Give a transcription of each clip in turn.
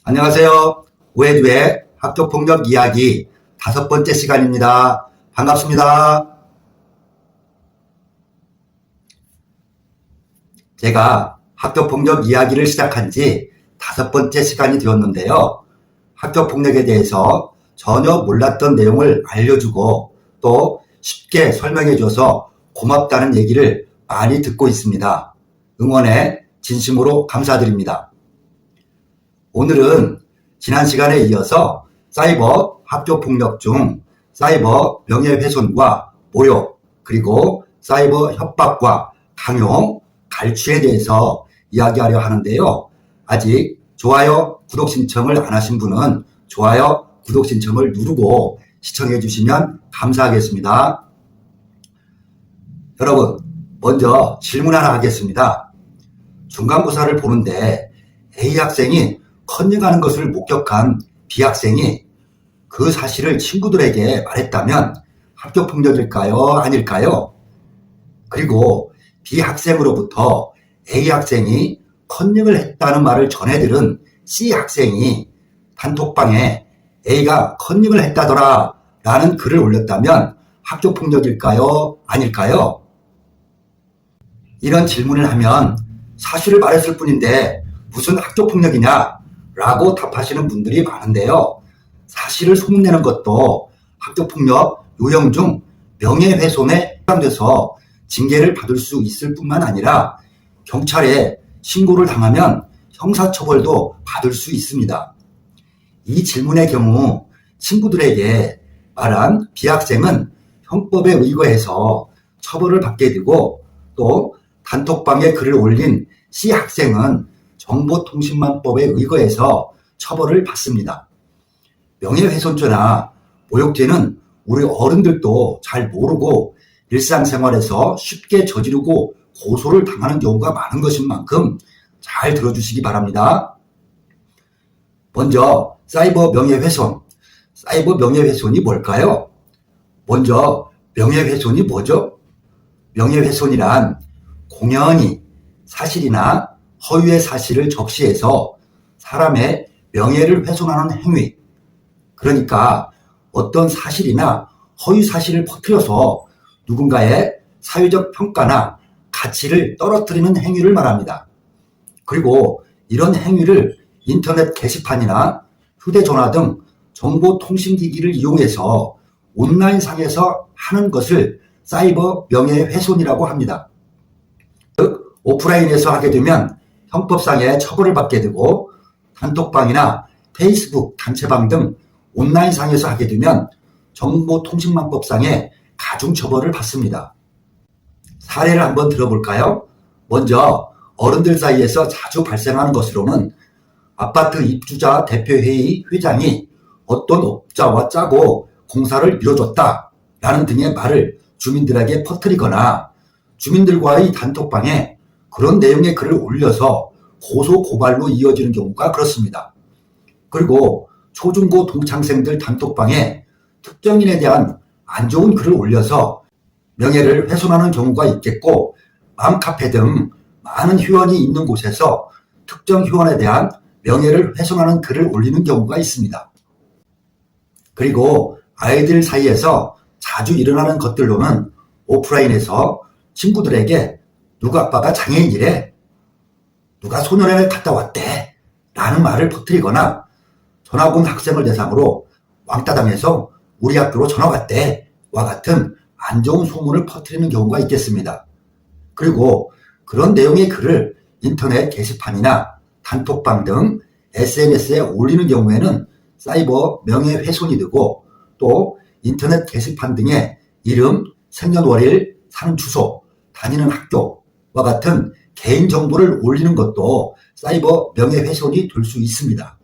안녕하세요. 오해두의 학교폭력 이야기 5번째 시간입니다. 반갑습니다. 제가 학교폭력 이야기를 시작한 지 5번째 시간이 되었는데요. 학교폭력에 대해서 전혀 몰랐던 내용을 알려주고 또 쉽게 설명해줘서 고맙다는 얘기를 많이 듣고 있습니다. 응원에 진심으로 감사드립니다. 오늘은 지난 시간에 이어서 사이버 학교폭력 중 사이버 명예훼손과 모욕 그리고 사이버 협박과 강요, 갈취에 대해서 이야기하려 하는데요. 아직 좋아요, 구독 신청을 안 하신 분은 좋아요, 구독 신청을 누르고 시청해 주시면 감사하겠습니다. 여러분, 먼저 질문 하나 하겠습니다. 중간고사를 보는데 A 학생이 컨닝하는 것을 목격한 B 학생이 그 사실을 친구들에게 말했다면 학교폭력일까요? 아닐까요? 그리고 B 학생으로부터 A 학생이 컨닝을 했다는 말을 전해 들은 C 학생이 단톡방에 A가 컨닝을 했다더라 라는 글을 올렸다면 학교폭력일까요? 아닐까요? 이런 질문을 하면 사실을 말했을 뿐인데 무슨 학교폭력이냐 라고 답하시는 분들이 많은데요. 사실을 소문내는 것도 학교폭력 요형 중 명예훼손에 해당돼서 징계를 받을 수 있을 뿐만 아니라 경찰에 신고를 당하면 형사처벌도 받을 수 있습니다. 이 질문의 경우 친구들에게 말한 B 학생은 형법에 의거해서 처벌을 받게 되고 또 단톡방에 글을 올린 C 학생은 정보통신망법에 의거해서 처벌을 받습니다. 명예훼손죄나 모욕죄는 우리 어른들도 잘 모르고 일상생활에서 쉽게 저지르고 고소를 당하는 경우가 많은 것인 만큼 잘 들어주시기 바랍니다. 먼저 사이버 명예훼손. 사이버 명예훼손이 뭘까요? 먼저 명예훼손이 뭐죠? 명예훼손이란 공연히 사실이나 허위의 사실을 적시해서 사람의 명예를 훼손하는 행위. 그러니까 어떤 사실이나 허위 사실을 퍼뜨려서 누군가의 사회적 평가나 가치를 떨어뜨리는 행위를 말합니다. 그리고 이런 행위를 인터넷 게시판이나 휴대전화 등 정보통신기기를 이용해서 온라인상에서 하는 것을 사이버 명예훼손이라고 합니다. 즉 오프라인에서 하게 되면 형법상의 처벌을 받게 되고 단톡방이나 페이스북, 단체방 등 온라인상에서 하게 되면 정보통신망법상의 가중처벌을 받습니다. 사례를 한번 들어볼까요? 먼저 어른들 사이에서 자주 발생하는 것으로는 아파트 입주자 대표회의 회장이 어떤 업자와 짜고 공사를 미뤄줬다 라는 등의 말을 주민들에게 퍼뜨리거나 주민들과의 단톡방에 그런 내용의 글을 올려서 고소 고발로 이어지는 경우가 그렇습니다. 그리고 초중고 동창생들 단톡방에 특정인에 대한 안 좋은 글을 올려서 명예를 훼손하는 경우가 있겠고 맘카페 등 많은 회원이 있는 곳에서 특정 회원에 대한 명예를 훼손하는 글을 올리는 경우가 있습니다. 그리고 아이들 사이에서 자주 일어나는 것들로는 오프라인에서 친구들에게 누가 아빠가 장애인이래, 누가 소년원에 갔다 왔대 라는 말을 퍼뜨리거나 전학 온 학생을 대상으로 왕따 당해서 우리 학교로 전학 왔대 와 같은 안 좋은 소문을 퍼뜨리는 경우가 있겠습니다. 그리고 그런 내용의 글을 인터넷 게시판이나 단톡방 등 SNS에 올리는 경우에는 사이버 명예훼손이 되고 또 인터넷 게시판 등의 이름, 생년월일, 사는 주소, 다니는 학교와 같은 개인정보를 올리는 것도 사이버 명예훼손이 될 수 있습니다.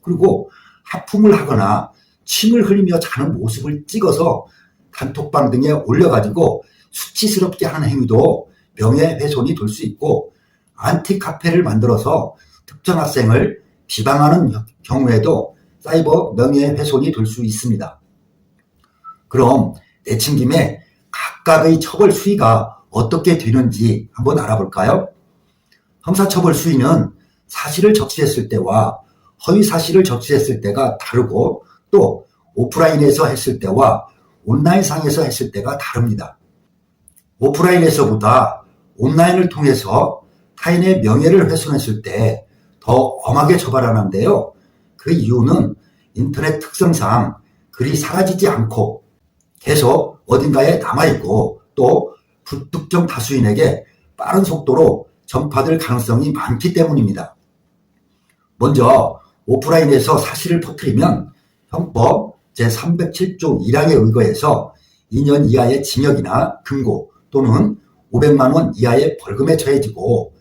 그리고 하품을 하거나 침을 흘리며 자는 모습을 찍어서 단톡방 등에 올려가지고 수치스럽게 하는 행위도 명예훼손이 될 수 있고 안티카페를 만들어서 특정 학생을 비방하는 경우에도 사이버 명예훼손이 될 수 있습니다. 그럼 내친 김에 각각의 처벌 수위가 어떻게 되는지 한번 알아볼까요? 형사처벌 수위는 사실을 적시했을 때와 허위 사실을 적시했을 때가 다르고 또 오프라인에서 했을 때와 온라인상에서 했을 때가 다릅니다. 오프라인에서보다 온라인을 통해서 타인의 명예를 훼손했을 때 더 엄하게 처벌하는데요. 그 이유는 인터넷 특성상 글이 사라지지 않고 계속 어딘가에 남아있고 또 불특정 다수인에게 빠른 속도로 전파될 가능성이 많기 때문입니다. 먼저 오프라인에서 사실을 퍼뜨리면 형법 제307조 1항에 의거해서 2년 이하의 징역이나 금고 또는 500만 원 이하의 벌금에 처해지고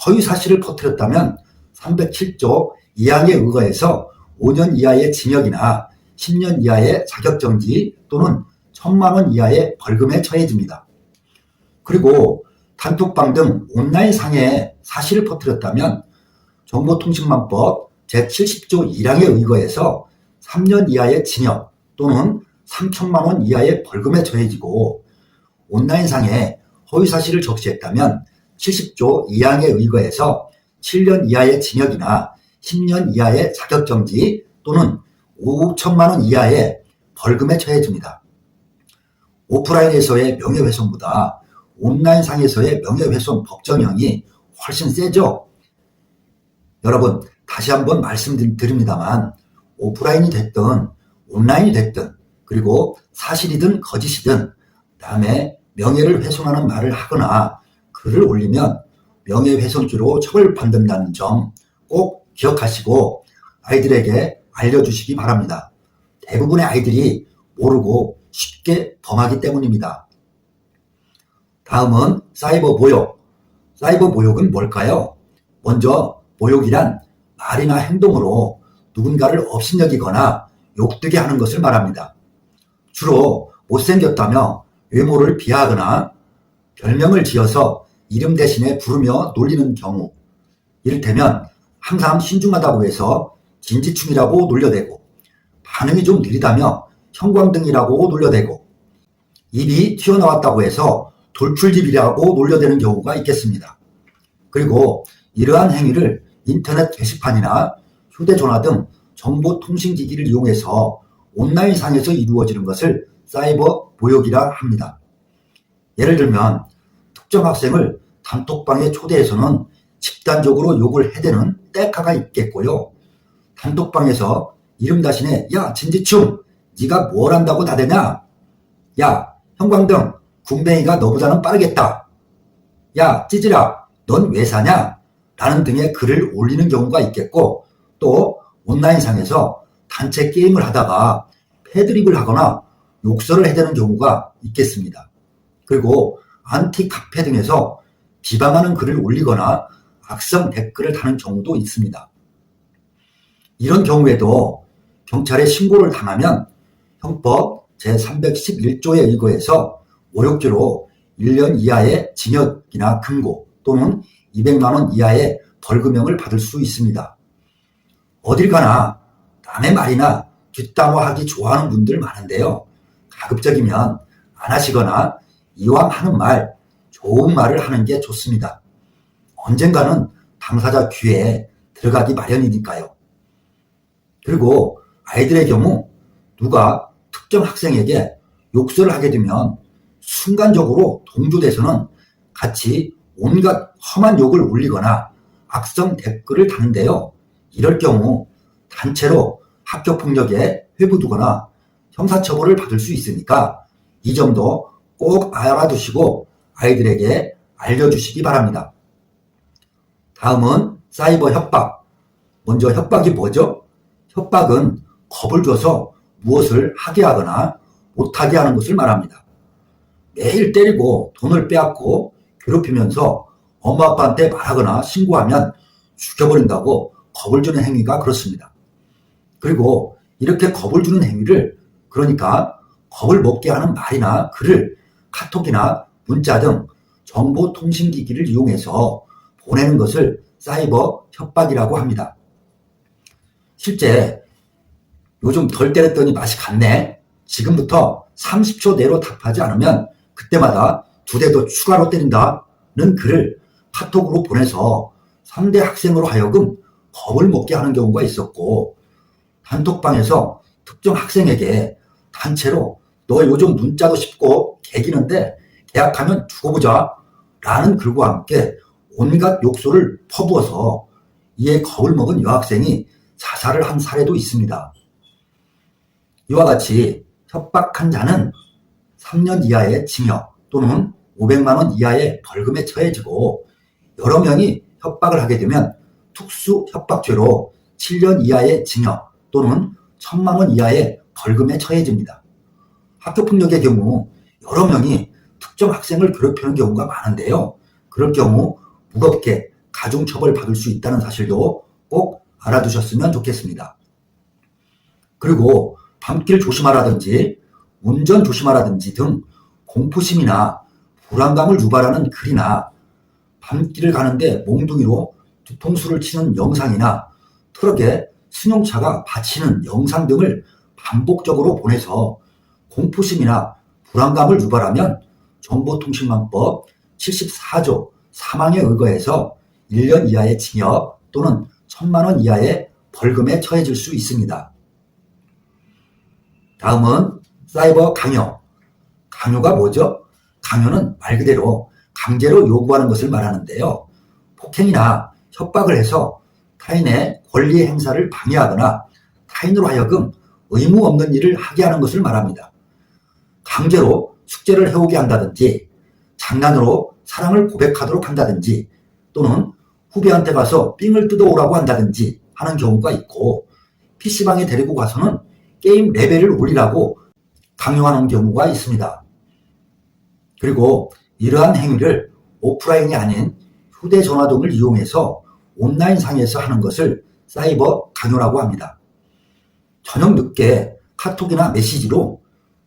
허위 사실을 퍼뜨렸다면 307조 2항에 의거해서 5년 이하의 징역이나 10년 이하의 자격정지 또는 1,000만 원 이하의 벌금에 처해집니다. 그리고 단톡방 등 온라인상에 사실을 퍼뜨렸다면 정보통신망법 제70조 1항에 의거해서 3년 이하의 징역 또는 3,000만 원 이하의 벌금에 처해지고 온라인상에 허위사실을 적시했다면 70조 2항에 의거해서 7년 이하의 징역이나 10년 이하의 자격정지 또는 5천만 원 이하의 벌금에 처해집니다. 오프라인에서의 명예훼손보다 온라인상에서의 명예훼손 법정형이 훨씬 세죠. 여러분 다시 한번 말씀드립니다만 오프라인이 됐든 온라인이 됐든 그리고 사실이든 거짓이든 남의 명예를 훼손하는 말을 하거나 글을 올리면 명예훼손죄로 처벌받는다는 점 꼭 기억하시고 아이들에게 알려주시기 바랍니다. 대부분의 아이들이 모르고 쉽게 범하기 때문입니다. 다음은 사이버 모욕. 사이버 모욕은 뭘까요? 먼저 모욕이란 말이나 행동으로 누군가를 업신여기거나 욕되게 하는 것을 말합니다. 주로 못생겼다며 외모를 비하하거나 별명을 지어서 이름 대신에 부르며 놀리는 경우, 이를테면 항상 신중하다고 해서 진지충이라고 놀려대고 반응이 좀 느리다며 형광등이라고 놀려대고 입이 튀어나왔다고 해서 돌출집이라고 놀려대는 경우가 있겠습니다. 그리고 이러한 행위를 인터넷 게시판이나 휴대전화 등 정보통신기기를 이용해서 온라인상에서 이루어지는 것을 사이버 모욕이라 합니다. 예를 들면 특정 학생을 단톡방에 초대해서는 집단적으로 욕을 해대는 떼카가 있겠고요. 단톡방에서 이름 대신에 야 진지충 네가 뭘 한다고 나대냐, 야 형광등 군뱅이가 너보다는 빠르겠다, 야 찌질아 넌 왜 사냐 라는 등의 글을 올리는 경우가 있겠고 또 온라인상에서 단체 게임을 하다가 패드립을 하거나 욕설을 해대는 경우가 있겠습니다. 그리고 안티카페 등에서 비방하는 글을 올리거나 악성 댓글을 다는 경우도 있습니다. 이런 경우에도 경찰에 신고를 당하면 형법 제311조에 의거해서 모욕죄로 1년 이하의 징역이나 금고 또는 200만 원 이하의 벌금형을 받을 수 있습니다. 어딜 가나 남의 말이나 뒷담화하기 좋아하는 분들 많은데요. 가급적이면 안 하시거나 이왕 하는 말, 좋은 말을 하는 게 좋습니다. 언젠가는 당사자 귀에 들어가기 마련이니까요. 그리고 아이들의 경우 누가 특정 학생에게 욕설을 하게 되면 순간적으로 동조돼서는 같이 온갖 험한 욕을 올리거나 악성 댓글을 다는데요. 이럴 경우 단체로 학교폭력에 회부두거나 형사처벌을 받을 수 있으니까 이 점도 꼭 알아두시고 아이들에게 알려주시기 바랍니다. 다음은 사이버 협박. 먼저 협박이 뭐죠? 협박은 겁을 줘서 무엇을 하게 하거나 못하게 하는 것을 말합니다. 매일 때리고 돈을 빼앗고 괴롭히면서 엄마 아빠한테 말하거나 신고하면 죽여버린다고 겁을 주는 행위가 그렇습니다. 그리고 이렇게 겁을 주는 행위를, 그러니까 겁을 먹게 하는 말이나 글을 카톡이나 문자 등 정보통신기기를 이용해서 보내는 것을 사이버 협박이라고 합니다. 실제 요즘 덜 때렸더니 맛이 갔네, 지금부터 30초 내로 답하지 않으면 그때마다 2대 더 추가로 때린다는 글을 카톡으로 보내서 상대 학생으로 하여금 겁을 먹게 하는 경우가 있었고, 단톡방에서 특정 학생에게 단체로 너 요즘 문자도 쉽고 개기는데 계약하면 두고 보자 라는 글과 함께 온갖 욕설을 퍼부어서 이에 겁을 먹은 여학생이 자살을 한 사례도 있습니다. 이와 같이 협박한 자는 3년 이하의 징역 또는 500만 원 이하의 벌금에 처해지고, 여러 명이 협박을 하게 되면 특수협박죄로 7년 이하의 징역 또는 1,000만 원 이하의 벌금에 처해집니다. 학교폭력의 경우 여러 명이 특정 학생을 괴롭히는 경우가 많은데요. 그럴 경우 무겁게 가중처벌 받을 수 있다는 사실도 꼭 알아두셨으면 좋겠습니다. 그리고 밤길 조심하라든지 운전 조심하라든지 등 공포심이나 불안감을 유발하는 글이나 밤길을 가는데 몽둥이로 뒤통수를 치는 영상이나 트럭에 승용차가 받치는 영상 등을 반복적으로 보내서 공포심이나 불안감을 유발하면 정보통신망법 74조 사망에 의거해서 1년 이하의 징역 또는 1,000만 원 이하의 벌금에 처해질 수 있습니다. 다음은 사이버 강요. 강요가 뭐죠? 강요는 말 그대로 강제로 요구하는 것을 말하는데요. 폭행이나 협박을 해서 타인의 권리 행사를 방해하거나 타인으로 하여금 의무 없는 일을 하게 하는 것을 말합니다. 강제로 숙제를 해오게 한다든지, 장난으로 사랑을 고백하도록 한다든지, 또는 후배한테 가서 삥을 뜯어오라고 한다든지 하는 경우가 있고, PC방에 데리고 가서는 게임 레벨을 올리라고 강요하는 경우가 있습니다. 그리고 이러한 행위를 오프라인이 아닌 휴대전화 등을 이용해서 온라인상에서 하는 것을 사이버 강요라고 합니다. 저녁 늦게 카톡이나 메시지로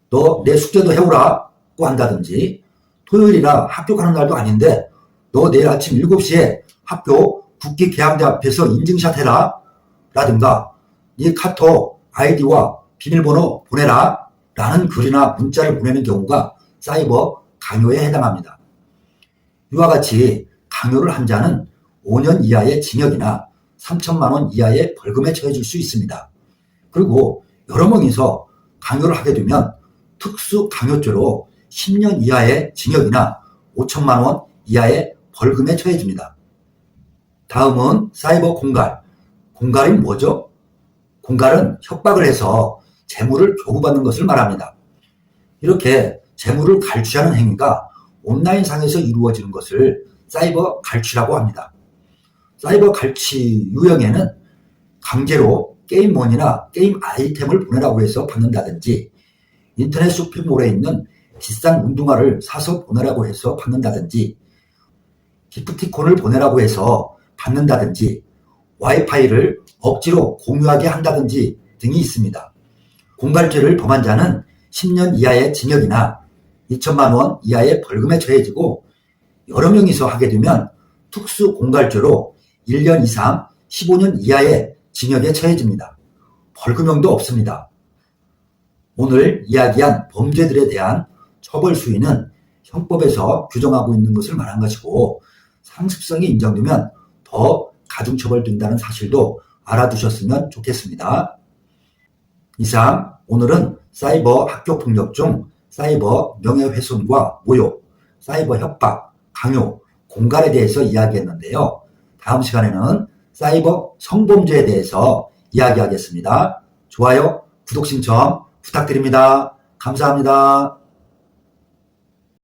너 내 숙제도 해오라고 한다든지, 토요일이라 학교 가는 날도 아닌데 너 내일 아침 7시에 학교 국기 개항대 앞에서 인증샷 해라 라든가 네 카톡 아이디와 비밀번호 보내라 라는 글이나 문자를 보내는 경우가 사이버 강요에 해당합니다. 이와 같이 강요를 한 자는 5년 이하의 징역이나 3,000만 원 이하의 벌금에 처해질 수 있습니다. 그리고 여러 명이서 강요를 하게 되면 특수강요죄로 10년 이하의 징역이나 5,000만 원 이하의 벌금에 처해집니다. 다음은 사이버 공갈. 공갈이 뭐죠? 공갈은 협박을 해서 재물을 요구받는 것을 말합니다. 이렇게 재물을 갈취하는 행위가 온라인상에서 이루어지는 것을 사이버 갈취라고 합니다. 사이버 갈취 유형에는 강제로 게임몬이나 게임 아이템을 보내라고 해서 받는다든지, 인터넷 쇼핑몰에 있는 비싼 운동화를 사서 보내라고 해서 받는다든지, 기프티콘을 보내라고 해서 받는다든지, 와이파이를 억지로 공유하게 한다든지 등이 있습니다. 공갈죄를 범한 자는 10년 이하의 징역이나 2,000만 원 이하의 벌금에 처해지고, 여러 명이서 하게 되면 특수공갈죄로 1년 이상 15년 이하의 징역에 처해집니다. 벌금형도 없습니다. 오늘 이야기한 범죄들에 대한 처벌 수위는 형법에서 규정하고 있는 것을 말한 것이고, 상습성이 인정되면 더 가중처벌된다는 사실도 알아두셨으면 좋겠습니다. 이상 오늘은 사이버 학교폭력 중 사이버 명예훼손과 모욕, 사이버 협박, 강요, 공갈에 대해서 이야기했는데요. 다음 시간에는 사이버 성범죄에 대해서 이야기하겠습니다. 좋아요, 구독 신청 부탁드립니다. 감사합니다.